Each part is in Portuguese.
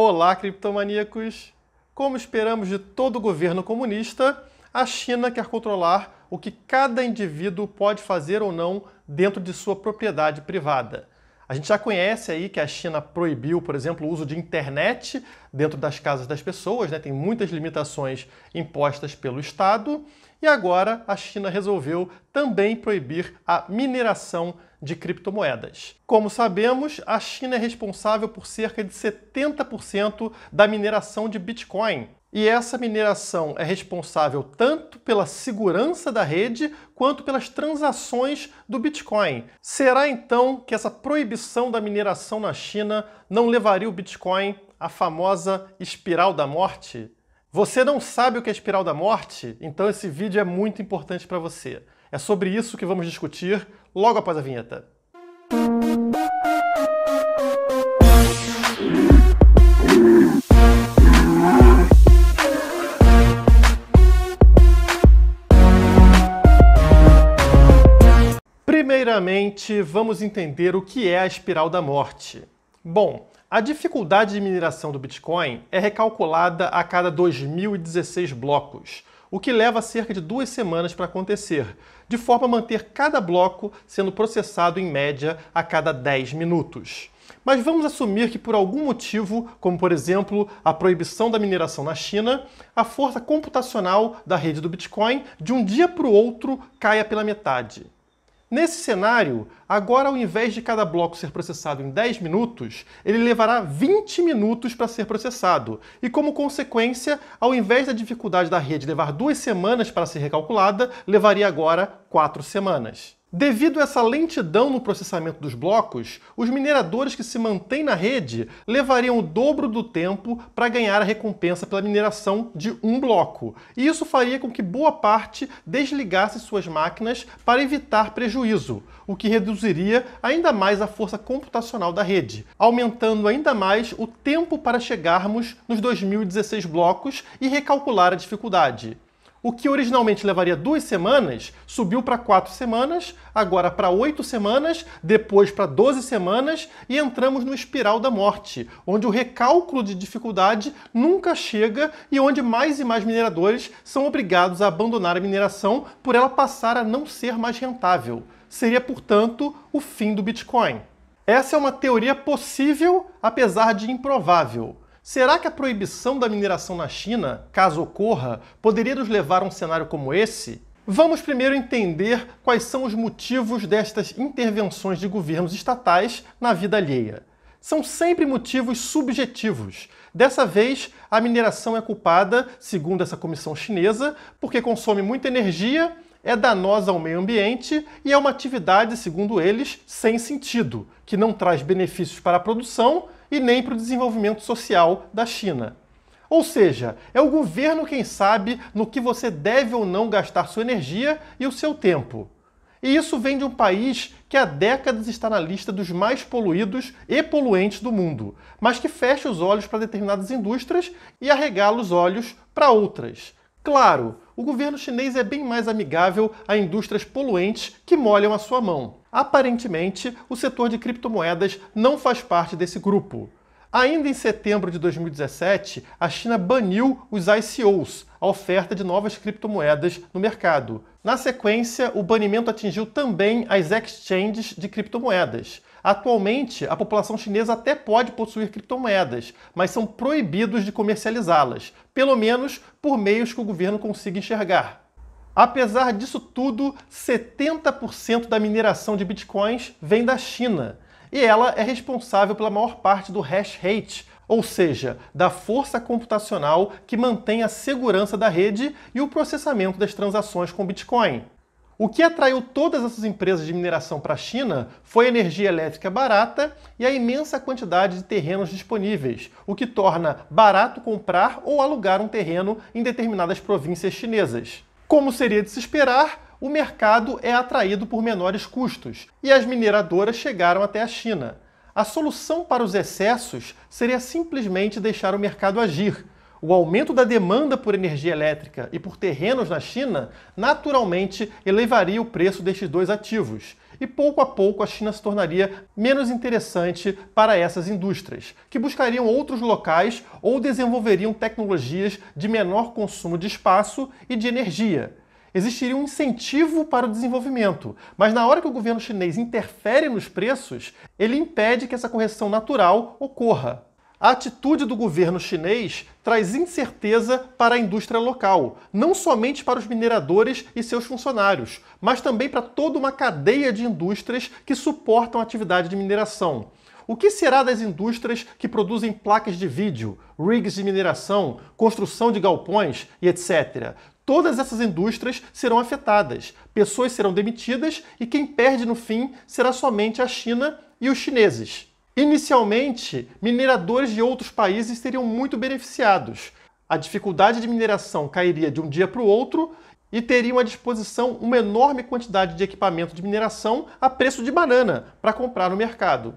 Olá, criptomaníacos! Como esperamos de todo governo comunista, a China quer controlar o que cada indivíduo pode fazer ou não dentro de sua propriedade privada. A gente já conhece aí que a China proibiu, por exemplo, o uso de internet dentro das casas das pessoas, né? Tem muitas limitações impostas pelo Estado. E agora a China resolveu também proibir a mineração de criptomoedas. Como sabemos, a China é responsável por cerca de 70% da mineração de Bitcoin. E essa mineração é responsável tanto pela segurança da rede quanto pelas transações do Bitcoin. Será então que essa proibição da mineração na China não levaria o Bitcoin à famosa espiral da morte? Você não sabe o que é espiral da morte? Então esse vídeo é muito importante para você. É sobre isso que vamos discutir logo após a vinheta. Primeiramente, vamos entender o que é a espiral da morte. Bom, a dificuldade de mineração do Bitcoin é recalculada a cada 2016 blocos, o que leva cerca de 2 semanas para acontecer, de forma a manter cada bloco sendo processado em média a cada 10 minutos. Mas vamos assumir que por algum motivo, como por exemplo a proibição da mineração na China, a força computacional da rede do Bitcoin de um dia para o outro caia pela metade. Nesse cenário, agora ao invés de cada bloco ser processado em 10 minutos, ele levará 20 minutos para ser processado. E como consequência, ao invés da dificuldade da rede levar 2 semanas para ser recalculada, levaria agora 4 semanas. Devido a essa lentidão no processamento dos blocos, os mineradores que se mantêm na rede levariam o dobro do tempo para ganhar a recompensa pela mineração de um bloco. E isso faria com que boa parte desligasse suas máquinas para evitar prejuízo, o que reduziria ainda mais a força computacional da rede, aumentando ainda mais o tempo para chegarmos nos 2016 blocos e recalcular a dificuldade. O que originalmente levaria 2 semanas, subiu para 4 semanas, agora para 8 semanas, depois para 12 semanas e entramos no espiral da morte, onde o recálculo de dificuldade nunca chega e onde mais e mais mineradores são obrigados a abandonar a mineração por ela passar a não ser mais rentável. Seria, portanto, o fim do Bitcoin. Essa é uma teoria possível, apesar de improvável. Será que a proibição da mineração na China, caso ocorra, poderia nos levar a um cenário como esse? Vamos primeiro entender quais são os motivos destas intervenções de governos estatais na vida alheia. São sempre motivos subjetivos. Dessa vez, a mineração é culpada, segundo essa comissão chinesa, porque consome muita energia, é danosa ao meio ambiente e é uma atividade, segundo eles, sem sentido, que não traz benefícios para a produção e nem para o desenvolvimento social da China. Ou seja, é o governo quem sabe no que você deve ou não gastar sua energia e o seu tempo. E isso vem de um país que há décadas está na lista dos mais poluídos e poluentes do mundo, mas que fecha os olhos para determinadas indústrias e arregala os olhos para outras. Claro, o governo chinês é bem mais amigável a indústrias poluentes que molham a sua mão. Aparentemente, o setor de criptomoedas não faz parte desse grupo. Ainda em setembro de 2017, a China baniu os ICOs, a oferta de novas criptomoedas no mercado. Na sequência, o banimento atingiu também as exchanges de criptomoedas. Atualmente, a população chinesa até pode possuir criptomoedas, mas são proibidos de comercializá-las, pelo menos por meios que o governo consiga enxergar. Apesar disso tudo, 70% da mineração de bitcoins vem da China, e ela é responsável pela maior parte do hash rate, ou seja, da força computacional que mantém a segurança da rede e o processamento das transações com Bitcoin. O que atraiu todas essas empresas de mineração para a China foi a energia elétrica barata e a imensa quantidade de terrenos disponíveis, o que torna barato comprar ou alugar um terreno em determinadas províncias chinesas. Como seria de se esperar, o mercado é atraído por menores custos e as mineradoras chegaram até a China. A solução para os excessos seria simplesmente deixar o mercado agir. O aumento da demanda por energia elétrica e por terrenos na China naturalmente elevaria o preço destes dois ativos. e pouco a pouco a China se tornaria menos interessante para essas indústrias, que buscariam outros locais ou desenvolveriam tecnologias de menor consumo de espaço e de energia. Existiria um incentivo para o desenvolvimento, mas na hora que o governo chinês interfere nos preços, ele impede que essa correção natural ocorra. A atitude do governo chinês traz incerteza para a indústria local, não somente para os mineradores e seus funcionários, mas também para toda uma cadeia de indústrias que suportam a atividade de mineração. O que será das indústrias que produzem placas de vídeo, rigs de mineração, construção de galpões e etc.? Todas essas indústrias serão afetadas, pessoas serão demitidas e quem perde no fim será somente a China e os chineses. Inicialmente, mineradores de outros países seriam muito beneficiados. A dificuldade de mineração cairia de um dia para o outro e teriam à disposição uma enorme quantidade de equipamento de mineração a preço de banana para comprar no mercado.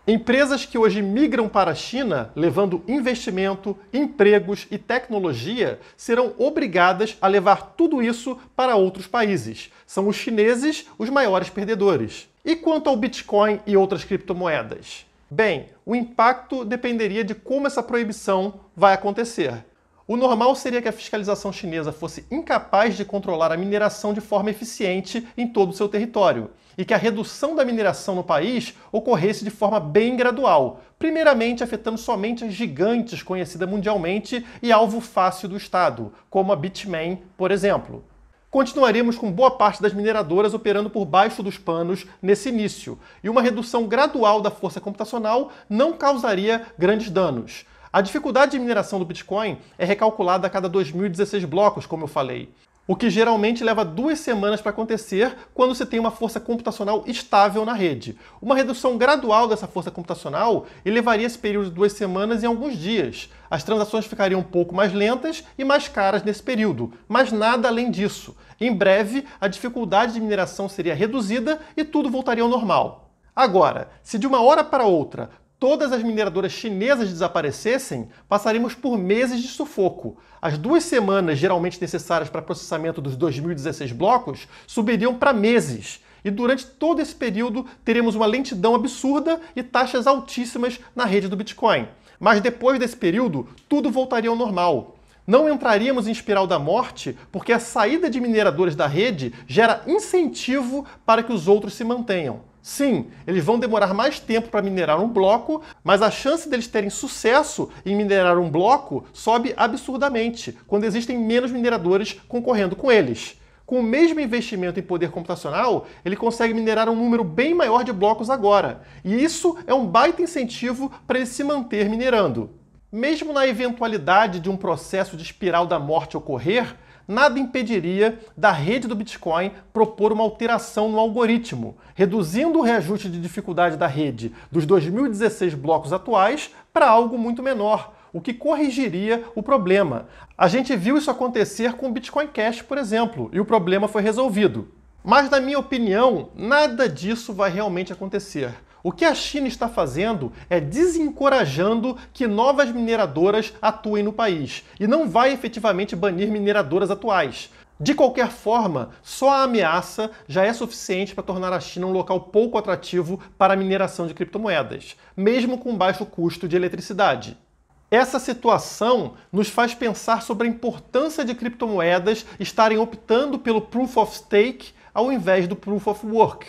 Empresas que hoje migram para a China, levando investimento, empregos e tecnologia, serão obrigadas a levar tudo isso para outros países. São os chineses os maiores perdedores. E quanto ao Bitcoin e outras criptomoedas? Bem, o impacto dependeria de como essa proibição vai acontecer. O normal seria que a fiscalização chinesa fosse incapaz de controlar a mineração de forma eficiente em todo o seu território, e que a redução da mineração no país ocorresse de forma bem gradual, primeiramente afetando somente as gigantes conhecidas mundialmente e alvo fácil do Estado, como a Bitmain, por exemplo. Continuaríamos com boa parte das mineradoras operando por baixo dos panos nesse início, e uma redução gradual da força computacional não causaria grandes danos. A dificuldade de mineração do Bitcoin é recalculada a cada 2016 blocos, como eu falei, o que geralmente leva 2 semanas para acontecer quando se tem uma força computacional estável na rede. Uma redução gradual dessa força computacional elevaria esse período de 2 semanas em alguns dias. As transações ficariam um pouco mais lentas e mais caras nesse período, mas nada além disso. Em breve, a dificuldade de mineração seria reduzida e tudo voltaria ao normal. Agora, se de uma hora para outra todas as mineradoras chinesas desaparecessem, passaríamos por meses de sufoco. As 2 semanas geralmente necessárias para processamento dos 2016 blocos subiriam para meses. E durante todo esse período teremos uma lentidão absurda e taxas altíssimas na rede do Bitcoin. Mas depois desse período, tudo voltaria ao normal. Não entraríamos em espiral da morte porque a saída de mineradores da rede gera incentivo para que os outros se mantenham. Sim, eles vão demorar mais tempo para minerar um bloco, mas a chance deles terem sucesso em minerar um bloco sobe absurdamente quando existem menos mineradores concorrendo com eles. Com o mesmo investimento em poder computacional, ele consegue minerar um número bem maior de blocos agora. E isso é um baita incentivo para ele se manter minerando. Mesmo na eventualidade de um processo de espiral da morte ocorrer, nada impediria da rede do Bitcoin propor uma alteração no algoritmo, reduzindo o reajuste de dificuldade da rede dos 2016 blocos atuais para algo muito menor, o que corrigiria o problema. A gente viu isso acontecer com o Bitcoin Cash, por exemplo, e o problema foi resolvido. Mas, na minha opinião, nada disso vai realmente acontecer. O que a China está fazendo é desencorajando que novas mineradoras atuem no país e não vai efetivamente banir mineradoras atuais. De qualquer forma, só a ameaça já é suficiente para tornar a China um local pouco atrativo para a mineração de criptomoedas, mesmo com baixo custo de eletricidade. Essa situação nos faz pensar sobre a importância de criptomoedas estarem optando pelo Proof of Stake ao invés do Proof of Work.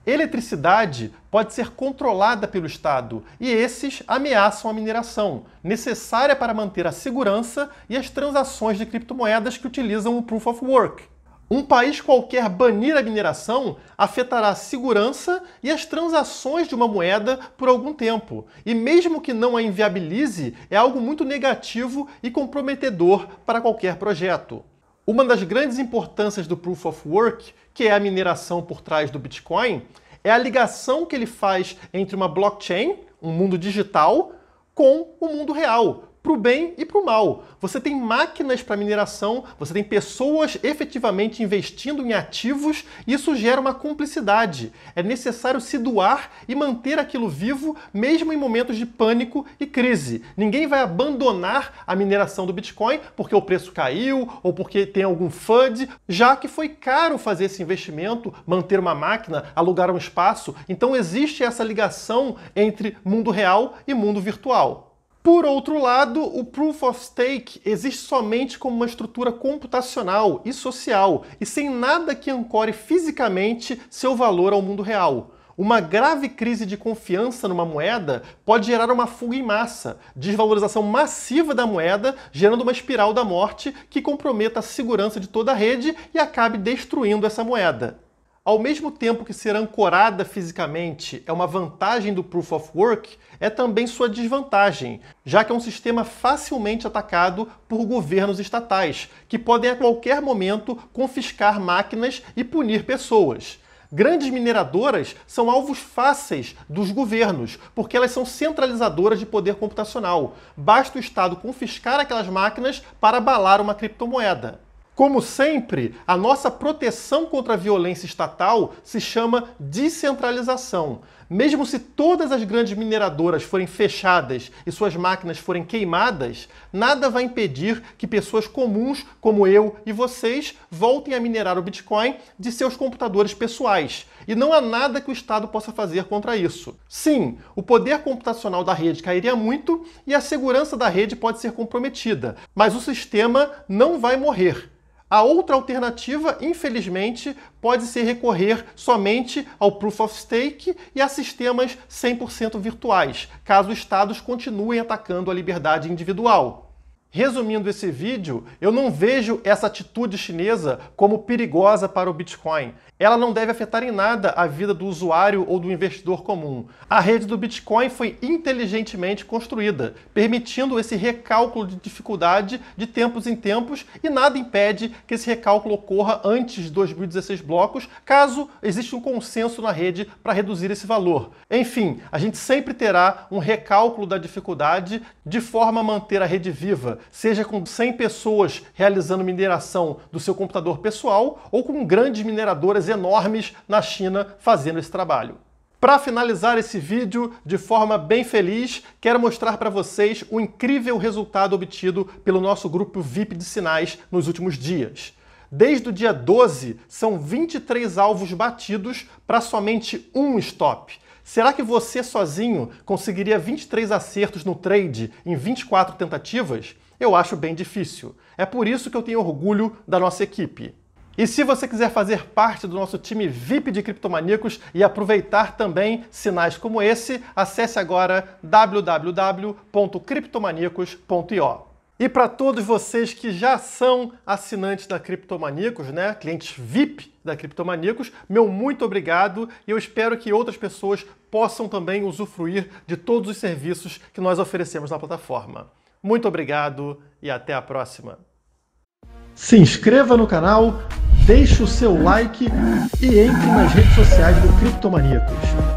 Eletricidade pode ser controlada pelo Estado e esses ameaçam a mineração, necessária para manter a segurança e as transações de criptomoedas que utilizam o Proof of Work. Um país qualquer banir a mineração afetará a segurança e as transações de uma moeda por algum tempo. E mesmo que não a inviabilize, é algo muito negativo e comprometedor para qualquer projeto. Uma das grandes importâncias do Proof of Work, que é a mineração por trás do Bitcoin, é a ligação que ele faz entre uma blockchain, um mundo digital, com o mundo real, para o bem e para o mal. Você tem máquinas para mineração, você tem pessoas efetivamente investindo em ativos, e isso gera uma cumplicidade. É necessário se doar e manter aquilo vivo, mesmo em momentos de pânico e crise. Ninguém vai abandonar a mineração do Bitcoin porque o preço caiu ou porque tem algum FUD, já que foi caro fazer esse investimento, manter uma máquina, alugar um espaço. Então existe essa ligação entre mundo real e mundo virtual. Por outro lado, o Proof of Stake existe somente como uma estrutura computacional e social, e sem nada que ancore fisicamente seu valor ao mundo real. Uma grave crise de confiança numa moeda pode gerar uma fuga em massa, desvalorização massiva da moeda, gerando uma espiral da morte que comprometa a segurança de toda a rede e acabe destruindo essa moeda. Ao mesmo tempo que ser ancorada fisicamente é uma vantagem do Proof of Work, é também sua desvantagem, já que é um sistema facilmente atacado por governos estatais, que podem a qualquer momento confiscar máquinas e punir pessoas. Grandes mineradoras são alvos fáceis dos governos, porque elas são centralizadoras de poder computacional. Basta o Estado confiscar aquelas máquinas para abalar uma criptomoeda. Como sempre, a nossa proteção contra a violência estatal se chama descentralização. Mesmo se todas as grandes mineradoras forem fechadas e suas máquinas forem queimadas, nada vai impedir que pessoas comuns, como eu e vocês, voltem a minerar o Bitcoin de seus computadores pessoais. E não há nada que o Estado possa fazer contra isso. Sim, o poder computacional da rede cairia muito e a segurança da rede pode ser comprometida, mas o sistema não vai morrer. A outra alternativa, infelizmente, pode ser recorrer somente ao Proof of Stake e a sistemas 100% virtuais, caso estados continuem atacando a liberdade individual. Resumindo esse vídeo, eu não vejo essa atitude chinesa como perigosa para o Bitcoin. Ela não deve afetar em nada a vida do usuário ou do investidor comum. A rede do Bitcoin foi inteligentemente construída, permitindo esse recálculo de dificuldade de tempos em tempos, e nada impede que esse recálculo ocorra antes de 2016 blocos, caso exista um consenso na rede para reduzir esse valor. Enfim, a gente sempre terá um recálculo da dificuldade de forma a manter a rede viva, seja com 100 pessoas realizando mineração do seu computador pessoal ou com grandes mineradoras enormes na China fazendo esse trabalho. Para finalizar esse vídeo de forma bem feliz, quero mostrar para vocês o incrível resultado obtido pelo nosso grupo VIP de sinais nos últimos dias. Desde o dia 12, são 23 alvos batidos para somente um stop. Será que você sozinho conseguiria 23 acertos no trade em 24 tentativas? Eu acho bem difícil. É por isso que eu tenho orgulho da nossa equipe. E se você quiser fazer parte do nosso time VIP de criptomaníacos e aproveitar também sinais como esse, acesse agora www.criptomaníacos.io. E para todos vocês que já são assinantes da Criptomaníacos, né, clientes VIP da Criptomaníacos, meu muito obrigado, e eu espero que outras pessoas possam também usufruir de todos os serviços que nós oferecemos na plataforma. Muito obrigado e até a próxima. Se inscreva no canal, deixe o seu like e entre nas redes sociais do Criptomaníacos.